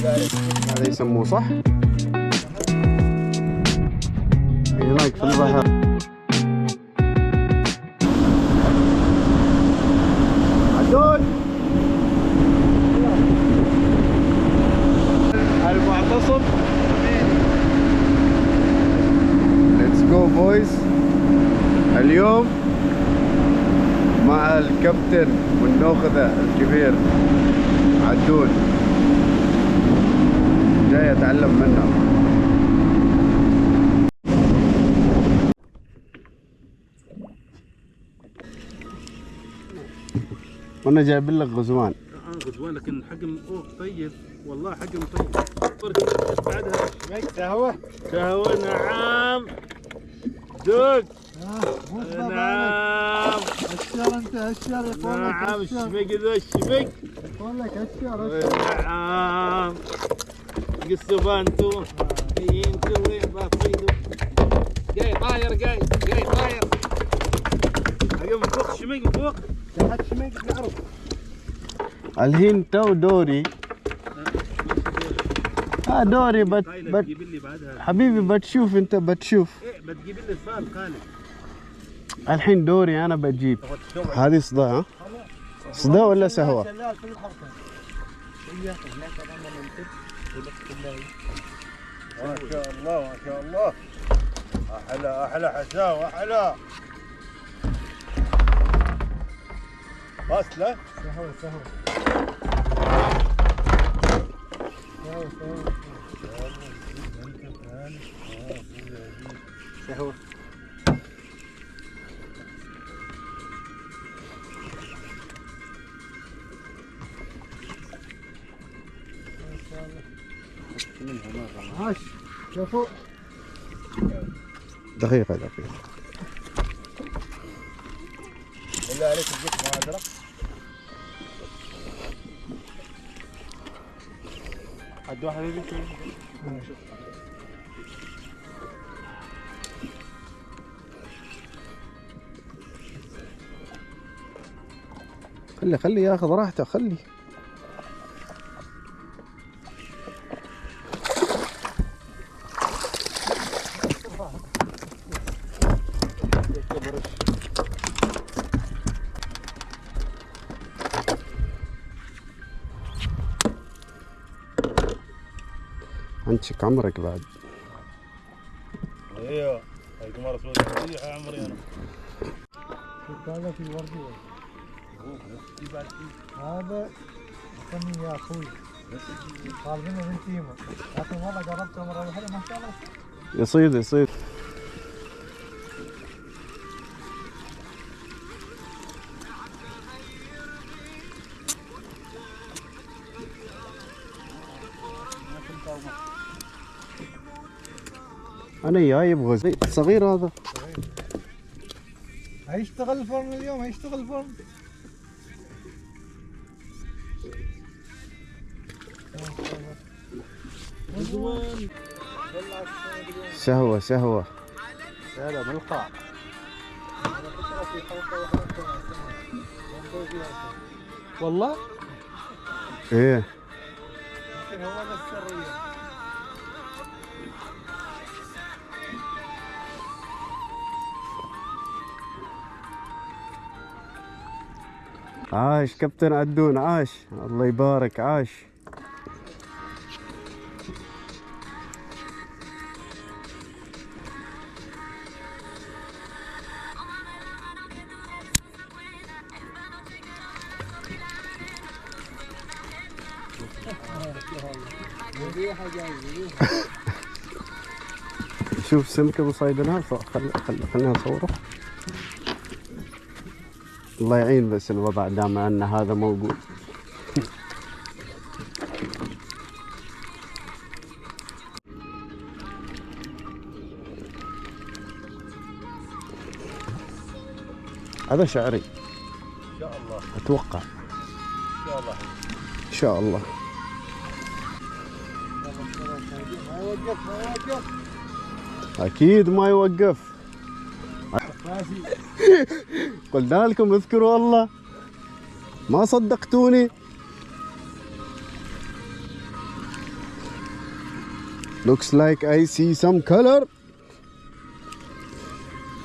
هذا يسموه صح؟ هناك في البحر. عدول المعتصم. ليتس جو بويز. اليوم مع الكابتن والنوخذة الكبير عدول، جاي اتعلم منه. وانا جايب لك غزوان. غزوان لكن حجم طيب والله، حجم طيب. بعدها قهوة قهوة. نعم دوق. نعم هشر انت هشر يقول لك نعم. هشر الشمق ذا الشمق. يقول لك هشر. نعم قصوا انتو انتو وين باصيدوا؟ جاي طاير جاي طاير. حجم فوق شمق فوق. تحت شمق نعرف. الحين تو دوري. دوري تجيب لي بعدها حبيبي بتشوف انت بتشوف. ايه بتجيب لي صال خالد. الحين دوري انا بجيب. هذه صدى ها؟ صدى ولا سهوة؟ شلال في الحركة. ما شاء الله ما شاء الله. احلى حشاوة احلى. فاصلة سهوة سهوة سهوة. عاش. شوفوا دقيقة. بالله عليك تجيك ما ادرك. عد واحد يجي. خلي ياخذ راحته خلي. انشك عمرك بعد. ايوه هاي قمر اسود يا عمري انا. هذا في وردي. هذا فني يا اخوي. طالبين بنتيمه لكن والله قربته مره واحده ما شاء الله. يصيد. انا جايب غزي صغير هذا. هيشتغل الفرن اليوم هيشتغل الفرن. سهوة هذا ملقى. والله ايه. هو هذا السرية. عاش كابتن عدون، عاش الله يبارك، عاش. شوف سمكة مصيدناها، خلينا نصوره. الله يعين بس الوضع دام ان هذا موجود. هذا شعري ان شاء الله. اتوقع ان شاء الله. ان شاء الله. ما يوقف اكيد ما يوقف. قلنا لكم اذكروا الله ما صدقتوني. Looks like I see some color.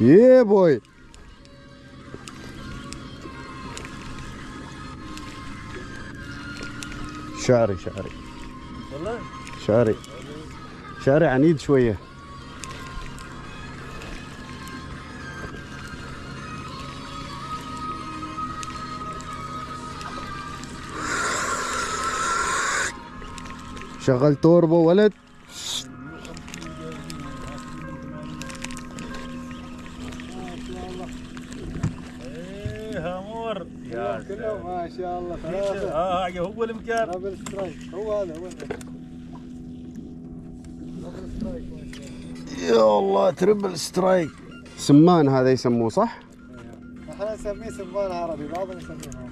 Yeah, boy. شعري والله شعري عنيد شوية. شغل توربو ولد. ايه امور يا كله ما شاء الله هو المكان. دبل سترايك هو هذا دبل سترايك ما شاء الله. يا الله تربل سترايك. سمان هذا يسموه صح؟ احنا نسميه سمان عربي بعضهم يسمونه.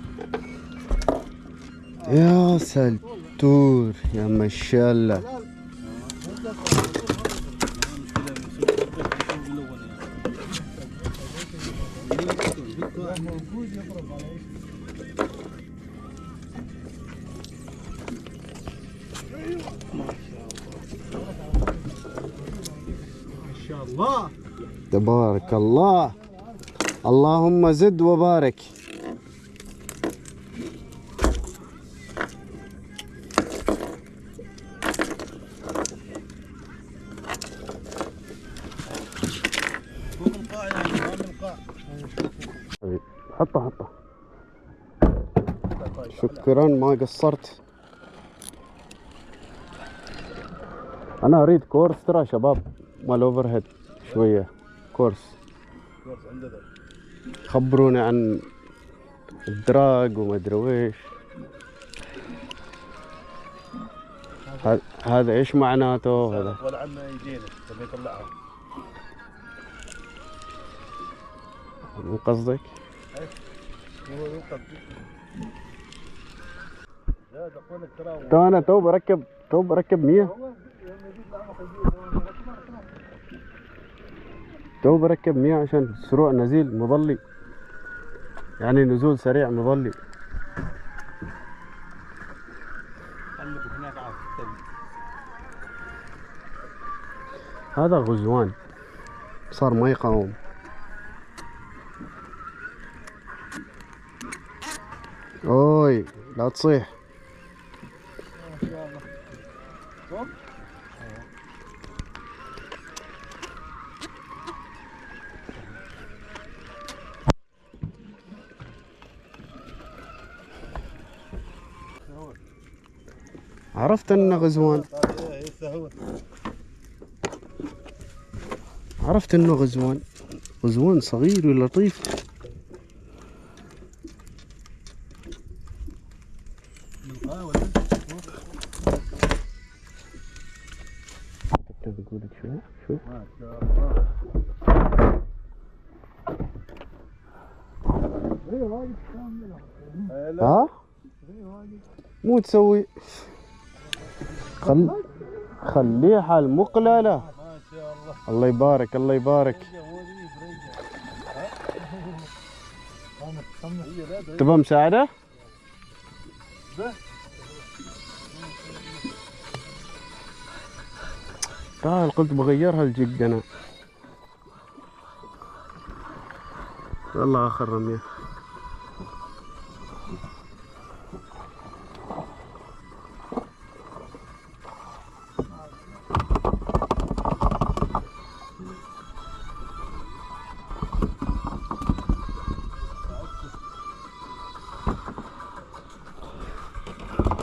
يا سلتور يا مشالة. موجود يضرب على ايش؟ ما شاء الله تبارك الله. اللهم زد وبارك. فوق القاع يعني امام القاع. حطه شكرا ما قصرت. انا اريد كورس ترى شباب مال اوفر هيد شويه كورس. عندنا خبروني عن الدراج وما ادري ويش. هذا ايش معناته هذا؟ ولا عنا يجينا لما يطلعها. مو قصدك؟ هو يوقف. لا اقول لك ترى تو انا تو بركب 100. تو بركب 100 عشان سروع نزيل مظلي، يعني نزول سريع مظلي. هناك عارف هذا غزوان صار ما يقاوم. اوي لا تصيح. ما شاء الله. شوف عرفت انه غزوان. عرفت انه غزوان صغير ولطيف. بقول لك شوف ما شاء الله. ها مو تسوي خليها المقللة. ما شاء الله. الله يبارك الله يبارك. تبغى مساعدة؟ تعال قلت بغيرها الجق انا. والله اخر رمية.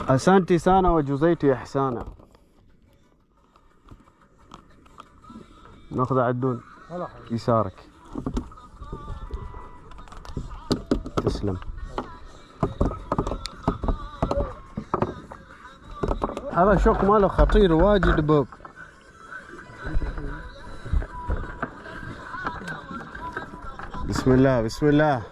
أسانتي سانا وجزيتي إحسانا. ناخذ عدون يسارك. تسلم. هذا شوك ماله خطير واجد بوب. بسم الله بسم الله.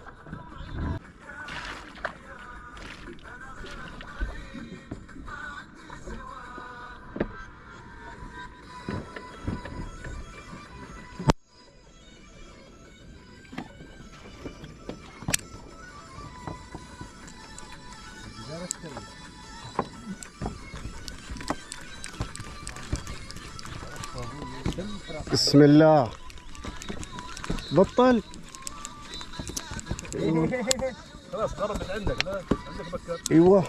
بسم الله. بطل. خلاص قربت عندك. لا عندك بكر. ايوه.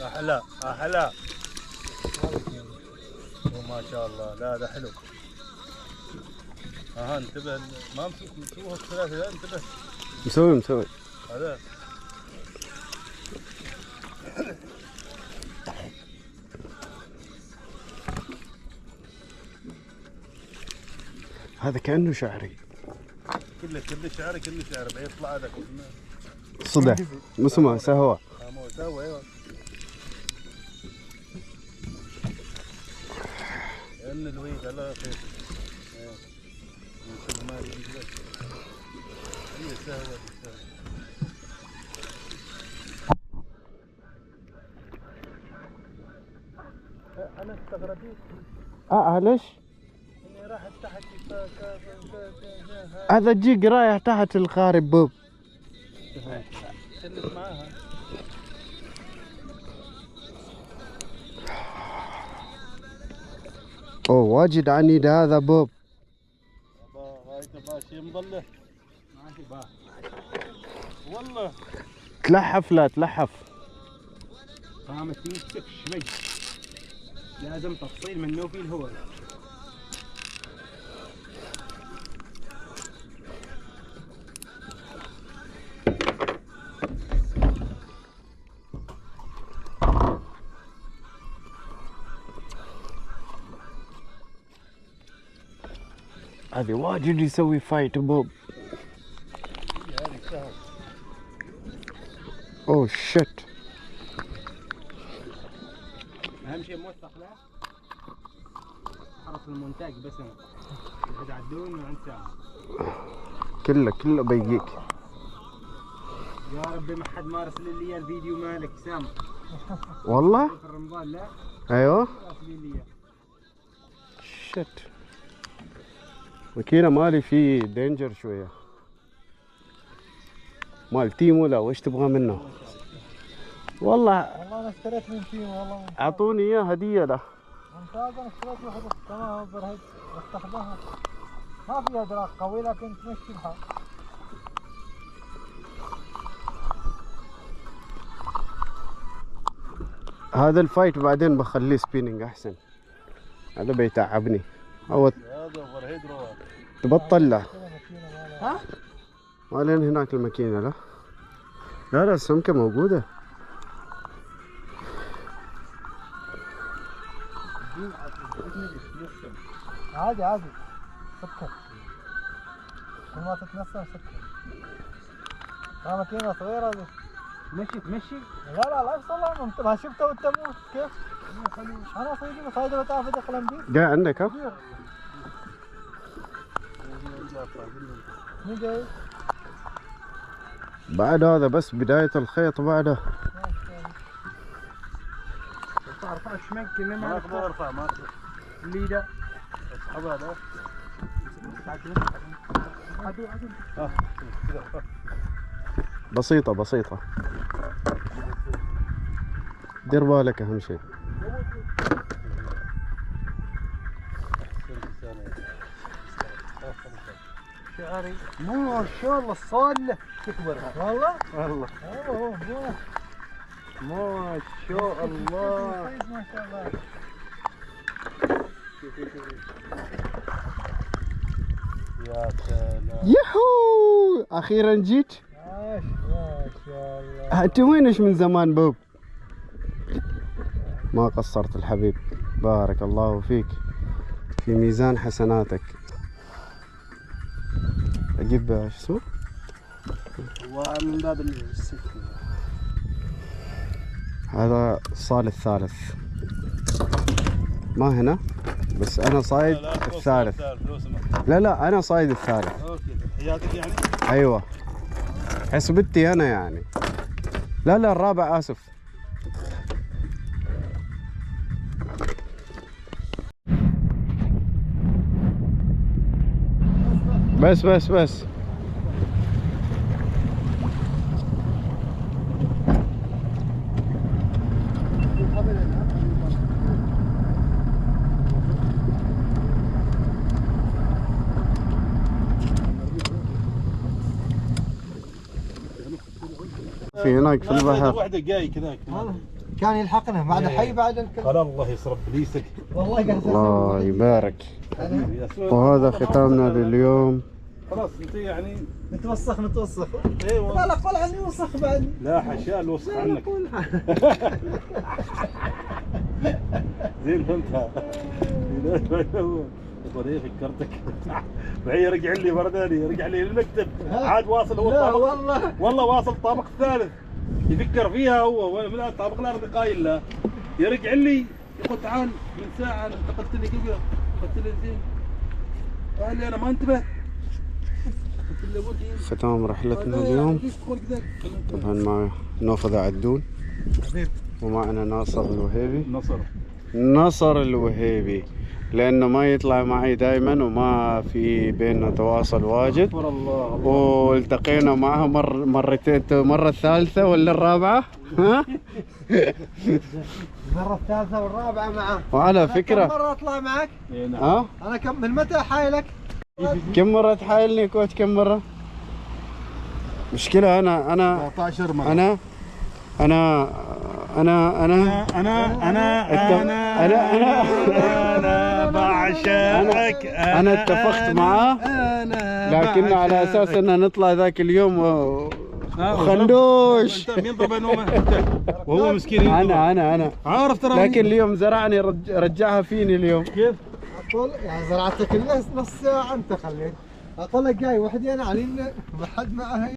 احلى احلى. وما شاء الله. لا ده حلو. اها انتبه ما مسووها الثلاثه. لا انتبه. مسوي. هذا هذا كأنه شعري. كله شعر كله شعر بيطلع هذا صدى. مسمى سهوة. مو سوى. ايوه ان الويد الله خير. ما يجي لك هي سهوة. انا استغربت ليش؟ اني راحت تحت هذا جيك رايح تحت القارب بوب. سلت معاها. اوه واجد عنيد هذا بوب. هاي تبغى شيء مظله. ما في باه والله. تلحف لا تلحف. قامت تمسك شوي. لازم تفصيل منه في الهواء. هذه واجد يسوي فايت بوب. هذه سهل. اوه شت. اهم شيء موثق له. حرس المونتاج بس انا. بعد عدون وعند سامي. كله بيجيك. يا ربي ما حد مارس لي الفيديو مالك سام. والله؟ في رمضان لا. ايوه. راسلين لي. شت. ماكينة مالي فيه دينجر شوية. مال تيمو لا وش تبغى منه؟ والله انا اشتريت من تيمو والله. اعطوني اياه هدية له. ممتاز. انا اشتريت واحدة تمام برهد استخدمها. ما فيها دراع قوي لكن تمشي الحال. هذا الفايت بعدين بخليه سبيننج احسن. هذا بيتعبني. او هذا برهيد روح. تبطل له. ها؟ وين هناك الماكينة لا؟ لا السمكة موجودة. عادي سكر. كل ما تتنسم سكر. ماكينة صغيرة دي. مشي. لا يصير لها منتبه. شفته وانت موت كيف؟ انا صيدي وصيدي بتعرف اقلم دي. جاي عندك ها؟ مو جاي. بعد هذا بس بداية الخيط بعده. تعرف ايش ممكن ما ما اقدر ارفع. ما اقدر. اللي ده. اسحب هذا. بسيطة. دير بالك اهم شيء. شعري. ما شاء الله صالة تكبر. والله؟ والله اوه ما شاء الله. ما شاء الله. يا سلام. يهو اخيرا جيت. ما شاء الله. انت وينش من زمان بوب؟ ما قصرت الحبيب. بارك الله فيك. في ميزان حسناتك. اجيب شو اسمه؟ ومن باب السلك. هذا الصال الثالث. ما هنا بس انا صايد الثالث. لا انا صايد الثالث. اوكي حياتك يعني. ايوه حسبتي انا يعني. لا الرابع اسف. بس في هناك في البحر. واحدة جاي كذاك. كان يلحقنا بعد حي بعد الكل. قال الله يصرف بليسك. والله قاعد الله يبارك. يا سويد. وهذا ختامنا لليوم. خلاص انت يعني متوسخ متوسخ. ايوه. لا لا قول عني وسخ بعد. لا حشاء الوسخ عنك. زين فهمتها. طريق فكرتك. وهي رجع لي مرة ثانية، رجع لي للمكتب عاد واصل هو لا الطابق. والله واصل الطابق الثالث يفكر فيها هو من الطابق الارضي قايل له يرجع لي يقول تعال من ساعة انت قلت لي قبل قلت لي زين قال لي انا ما انتبهت. قلت له ودي ختام رحلتنا اليوم. طبعا مع نوفذ عدون ومعنا ناصر الوهيبي. نصر الوهيبي لأنه ما يطلع معي دائما وما في بيننا تواصل واجد، والتقينا معه مرتين، مرة الثالثة ولا الرابعة؟ ها؟ المرة الثالثة والرابعة معه. وعلى فكرة كم مرة أطلع معك؟ ها؟ أنا كم من متى حايلك؟ كم مرة تحايلني كوتش كم مرة؟ مشكلة أنا 14 مرة. أنا بعشقك. أنا اتفقت معاه لكن على أساس أن نطلع ذاك اليوم وخندوش. انت مين ضرب نومه وهو مسكين. أنا عارف ترى. لكن اليوم زرعني رجعها فيني اليوم. كيف؟ أقول يعني زرعتك نص ساعة أنت خليت. أقول لك جاي وحدي أنا علي ما حد معه.